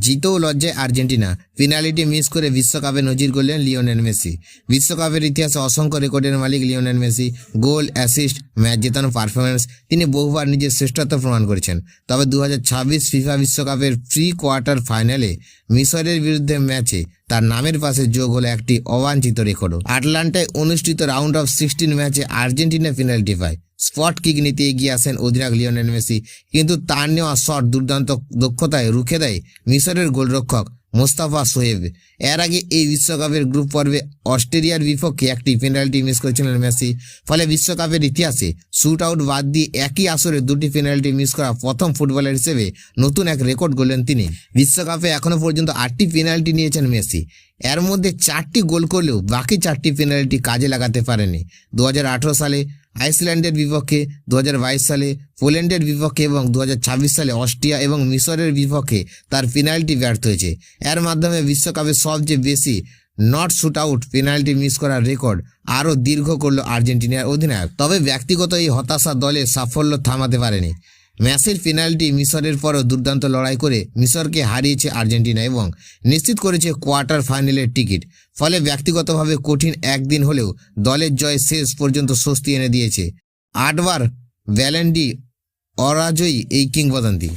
জিতেও লজ্জায় Argentina, penalty miss করে বিশ্বকাপে নজির গড়লেন লিওনেল মেসি। বিশ্বকাপের ইতিহাসে অসংখ্য রেকর্ডের মালিক লিওনেল মেসি। গোল, অ্যাসিস্ট, ম্যাচ জেতানো পারফরমেন্স, তিনি বহুবার নিজের শ্রেষ্ঠত্ব প্রমাণ করেছেন। তবে 2026 ফিফা বিশ্বকাপের প্রি কোয়ার্টার ফাইনালে মিশরের বিরুদ্ধে ম্যাচে তার নামের পাশে যোগ হলো একটি অবাঞ্ছিত রেকর্ডও। আটলান্টায় অনুষ্ঠিত রাউন্ড অফ 16 ম্যাচে আর্জেন্টিনা পেনাল্টি পায়। স্পট কিক নিতে এগিয়ে আসেন অধিনায়ক লিওনেল মেসি, কিন্তু তার নেওয়া শট দুর্দান্ত দক্ষতায় রুখে দেয় মিশরের গোলরক্ষক মোস্তাফা সোহেব। এর আগে এই বিশ্বকাপের গ্রুপ পর্বে অস্ট্রেলিয়ার বিপক্ষে একটি পেনাল্টি মিস করেছিলেন মেসি। ফলে বিশ্বকাপের ইতিহাসে শুট আউট বাদ দিয়ে একই আসরে দুটি পেনাল্টি মিস করা প্রথম ফুটবলার হিসেবে নতুন এক রেকর্ড গড়লেন তিনি। বিশ্বকাপে এখনো পর্যন্ত 8টি পেনাল্টি নিয়েছেন মেসি। এর মধ্যে 4টি গোল করলেও বাকি 4টি পেনাল্টি কাজে লাগাতে পারেনি। 2018 সালে আইসল্যান্ডের বিপক্ষে, 2022 সালে পোল্যান্ডের বিপক্ষে এবং 2026 সালে অস্ট্রিয়া এবং মিশরের বিপক্ষে তার পেনাল্টি ব্যর্থ হয়েছে। এর মাধ্যমে বিশ্বকাপে সবচেয়ে বেশি not shoot out penalty miss করার রেকর্ড আরও দীর্ঘ করল আর্জেন্টিনার অধিনায়ক। তবে ব্যক্তিগত এই হতাশা দলের সাফল্য থামাতে পারেনি। ম্যাচের পেনাল্টি মিশরের পরও দুর্দান্ত লড়াই করে মিশরকে হারিয়েছে আর্জেন্টিনা এবং নিশ্চিত করেছে কোয়ার্টার ফাইনালের টিকিট। ফলে ব্যক্তিগতভাবে কঠিন একদিন হলেও দলের জয় শেষ পর্যন্ত স্বস্তি এনে দিয়েছে 8বার ব্যালন ডি অর জয়ী এই কিংবদন্তি।